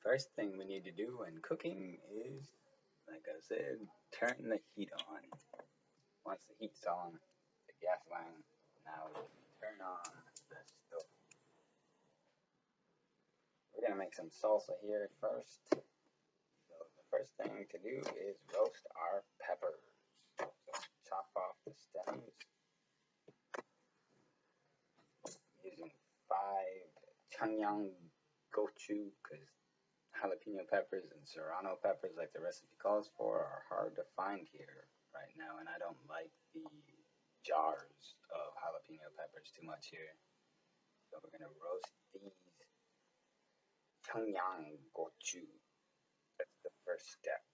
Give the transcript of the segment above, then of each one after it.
First thing we need to do when cooking is, like I said, turn the heat on. Once the heat's on, the gas line, now we can turn on the stove. We're gonna make some salsa here first. So the first thing to do is roast our peppers. So chop off the stems using 5 Cheongyang gochu, because jalapeno peppers and serrano peppers, like the recipe calls for, are hard to find here right now, and I don't like the jars of jalapeno peppers too much here. So we're gonna roast these Cheongyang gochu. That's the first step.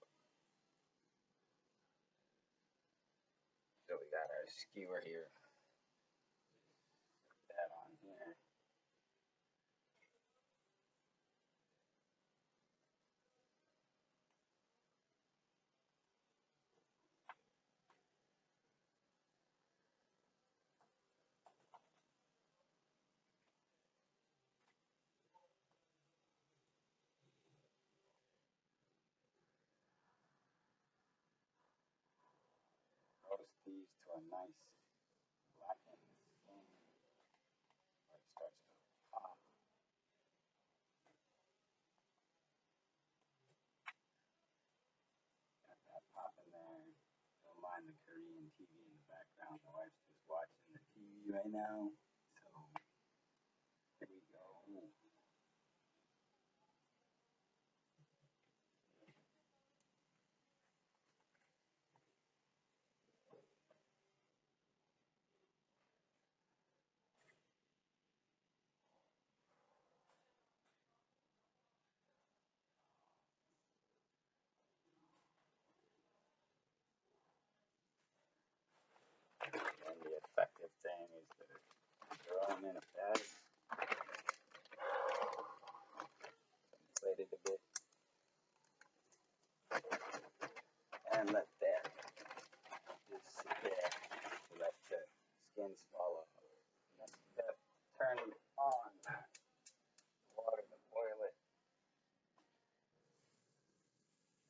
So we got our skewer here. Put that on here. Roast these to a nice blackened skin where it starts to pop. Got that popping there. Don't mind the Korean TV in the background. My wife's just watching the TV right now. So here we go. And the effective thing is to throw them in a bag, inflate it a bit, and let that just sit there to let the skins fall off. Next step, turn on water to boil it.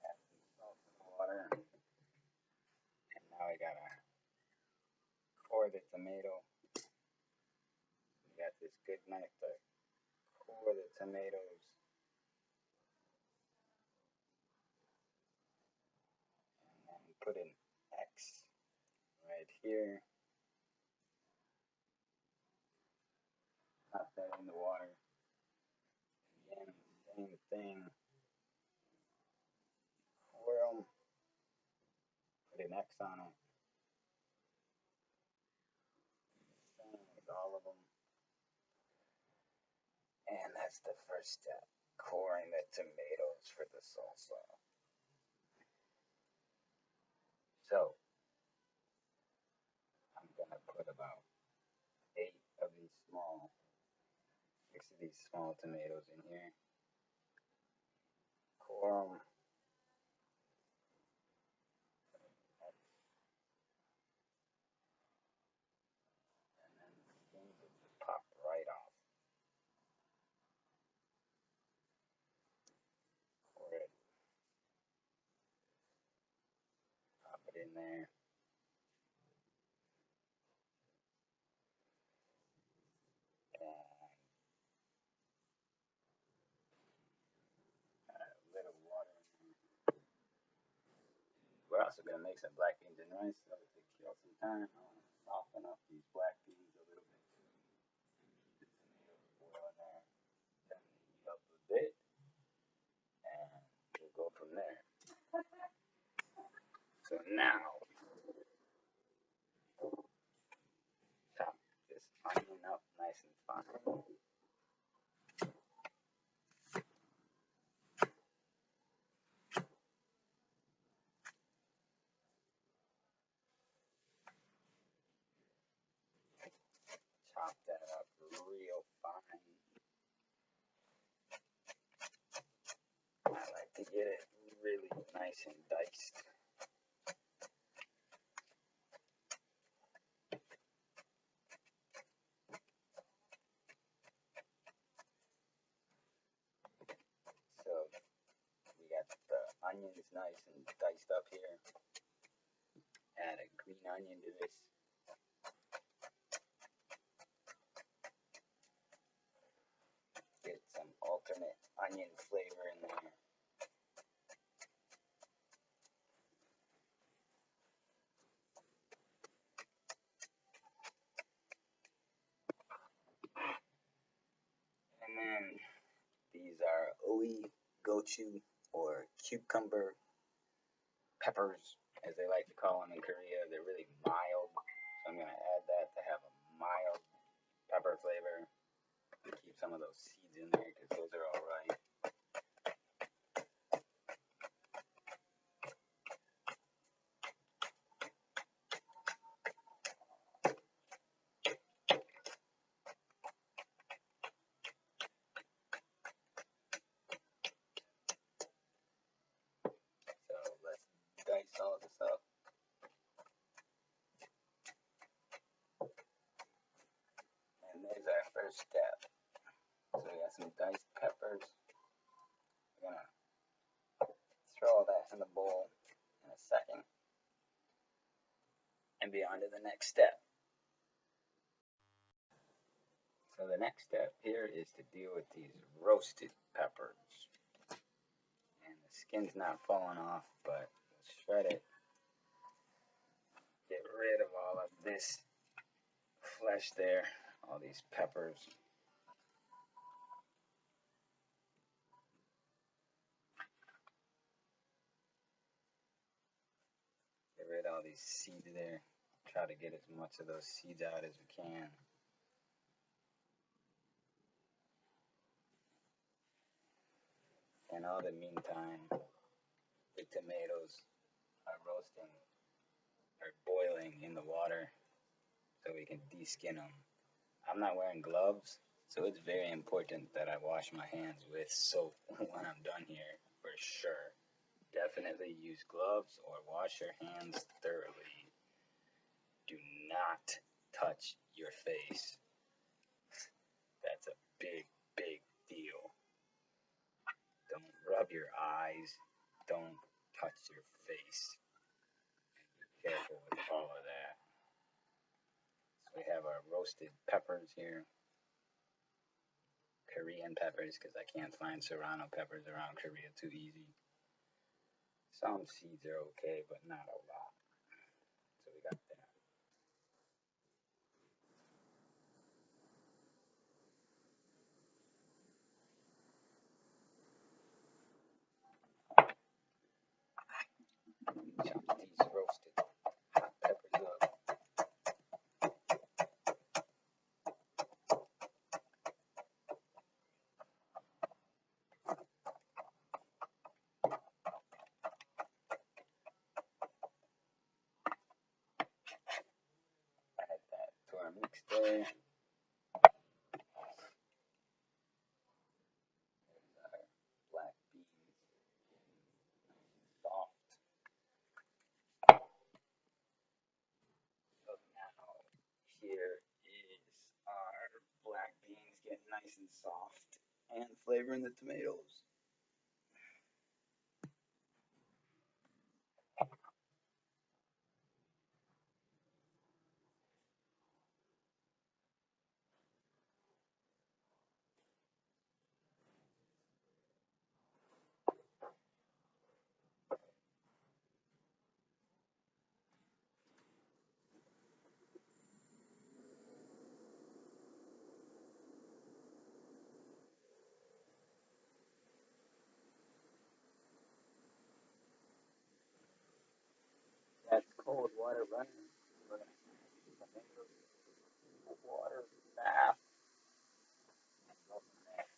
Add some salt to the water. And now we gotta core the tomato. We got this good knife to core the tomatoes. And then put an X right here. Pop that in the water. Again, same thing. Core them. Put an X on it. Same with all of them. And that's the first step, coring the tomatoes for the salsa. So I'm gonna put about 6 of these small tomatoes in here. Core them. And then the skins will just pop right off. Core it. Pop it in there. And add a little water in there. We're also gonna make some black beans and rice, so to kill some time, I want to soften up these black beans a little bit too. The tomatoes boil in there. Then heat up a bit, and we'll go from there. So now, chop this onion up nice and fine. Chop that up real fine. I like to get it really nice and diced. So onions nice and diced up here. Add a green onion to this. Get some alternate onion flavor in there. And then these are oi gochu, or cucumber peppers, as they like to call them in Korea. They're really mild, so I'm going to add that to have a mild pepper flavor. Keep some of those seeds in there because those are all right. So let's dice all this up. And there's our first step. So we got some diced peppers. We're going to throw all that in the bowl in a second and be on to the next step. So the next step here is to deal with these roasted peppers. And the skin's not falling off, but shred it. Get rid of all of this flesh there, all these peppers. Get rid of all these seeds there. Try to get as much of those seeds out as we can. And all the meantime, the tomatoes are roasting or boiling in the water so we can de-skin them. I'm not wearing gloves, so it's very important that I wash my hands with soap when I'm done here, for sure. Definitely use gloves or wash your hands thoroughly. Do not touch your face. That's a big, big deal. Don't rub your eyes. Don't touch your face. Be careful with all of that. So we have our roasted peppers here. Korean peppers, because I can't find serrano peppers around Korea too easy. Some seeds are okay, but not a lot. So we got that. Chop these roasted hot peppers up. Add that to our mix there. There's our black beans. Soft. So now here is our black beans getting nice and soft and flavoring the tomatoes. That's cold water running. We're going to add tomatoes, water, bath, and go from there.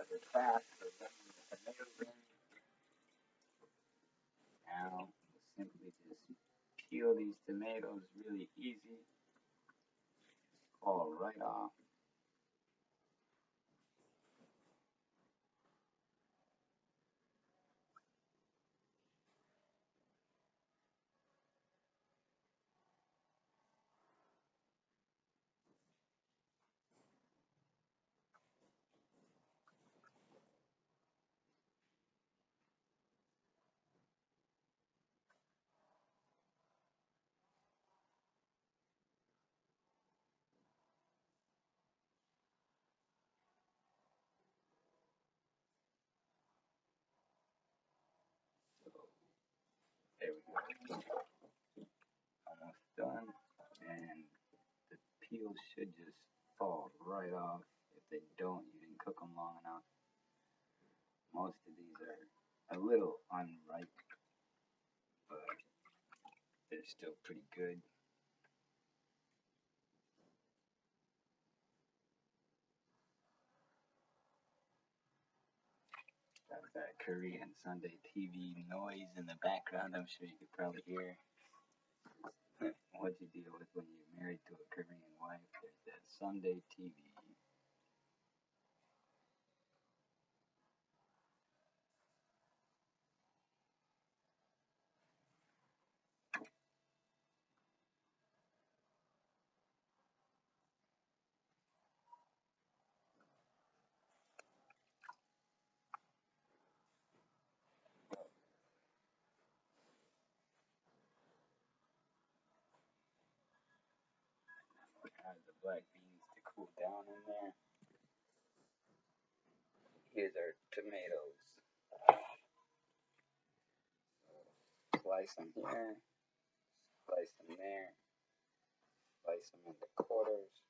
another class for letting the tomatoes in. Now we'll simply just peel these tomatoes really easy. Fall right off. There we go. Almost done. And the peels should just fall right off. If they don't, you didn't cook them long enough. Most of these are a little unripe, but they're still pretty good. That's that Korean Sunday TV noise in the background. I'm sure you could probably hear. What you deal with when you're married to a Korean wife. There's that Sunday TV. Has the black beans to cool down in there. Here's our tomatoes. Slice them here, slice them there, slice them into quarters,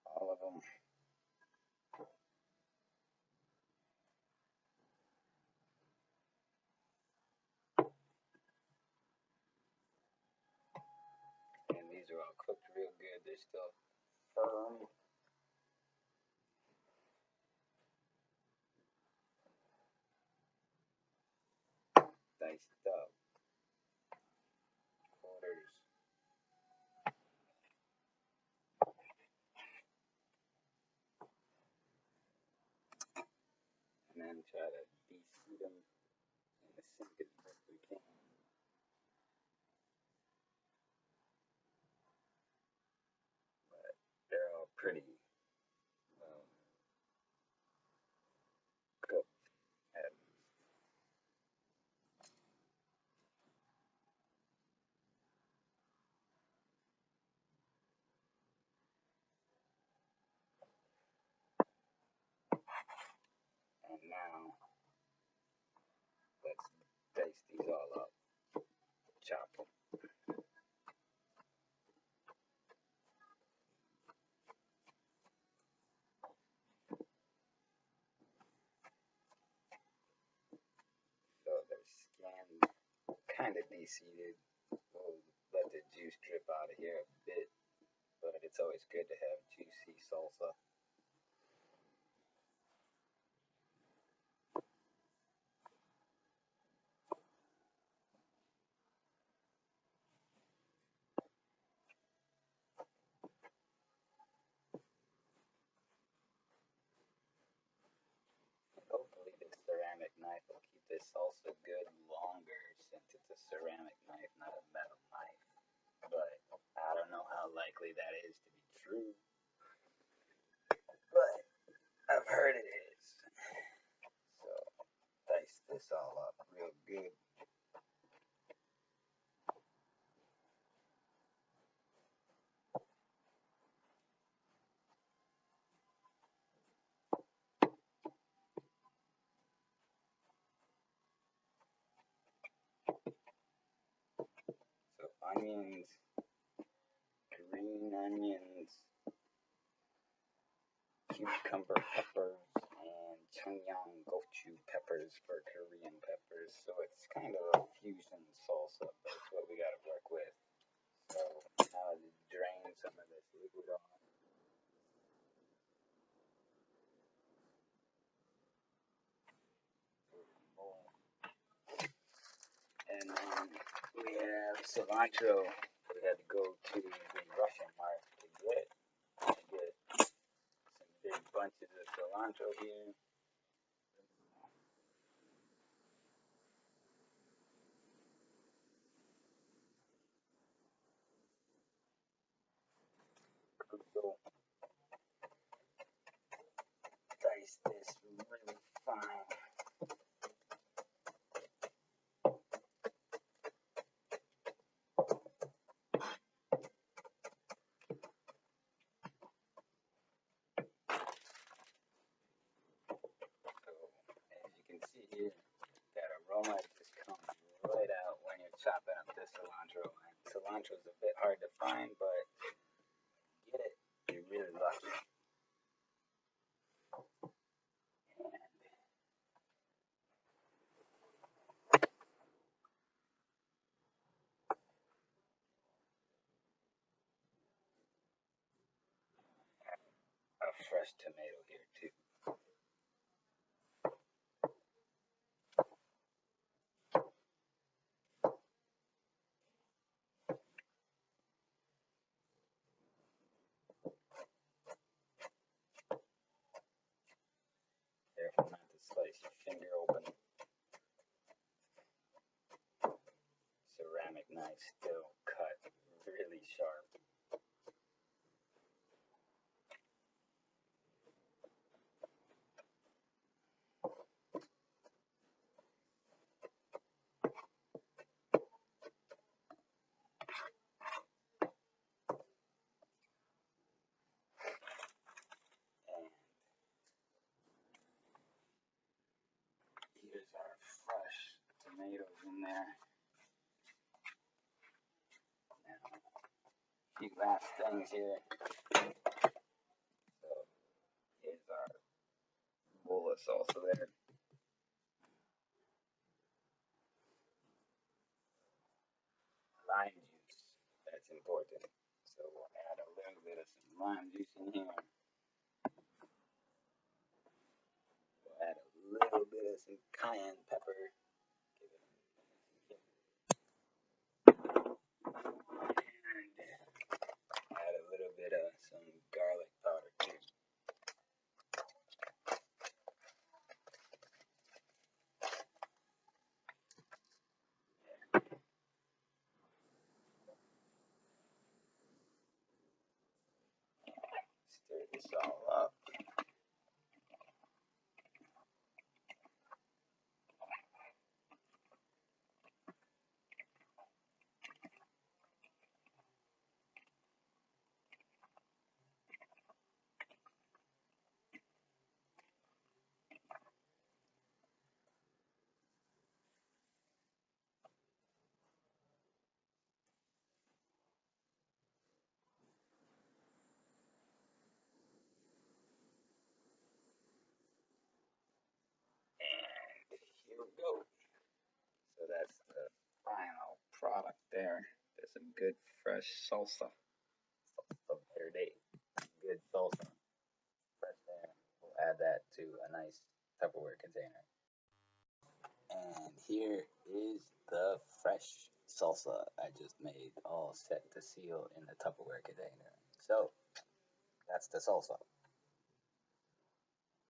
all of them. And these are all cooked real good. They're still firm. Diced up quarters. And then try to de-seed them in the sink as best we can. But they're all pretty cooked. And now let's dice these all up. Chop them. So they're skinned, kind of de-seeded. We'll let the juice drip out of here a bit, but it's always good to have juicy salsa. Hopefully this ceramic knife will keep this salsa good longer since it's a ceramic knife, not a metal knife. But I don't know how likely that is to be true. But I've heard it is. So dice this all up real good. So onions, green onions, cucumber peppers, and Cheongyang Peppers for Korean peppers. So it's kind of a fusion salsa, but it's what we got to work with. So now to drain some of this liquid off. cilantro, we had to go to the Russian market to get. To get some big bunches of cilantro here. So dice this really fine. So as you can see here, that aroma just comes right out when you're chopping up this cilantro. And cilantro is a bit hard to find, but get it, you're really lucky. A fresh tomato here too. Careful not to slice your finger open. Ceramic knife still cut really sharp. And here's our fresh tomatoes in there. Now, a few last things here. So here's our bowl of salsa there. Lime juice, that's important. So we'll add a little bit of some lime juice in here. We'll add a little bit of some cayenne pepper. Give it and add a little bit of some garlic powder too. Stir this all up. And here we go. So that's the final product there. There's some good fresh salsa. Salsa verde. Good salsa. Fresh there. We'll add that to a nice Tupperware container. And here is the fresh salsa I just made, all set to seal in the Tupperware container. So that's the salsa.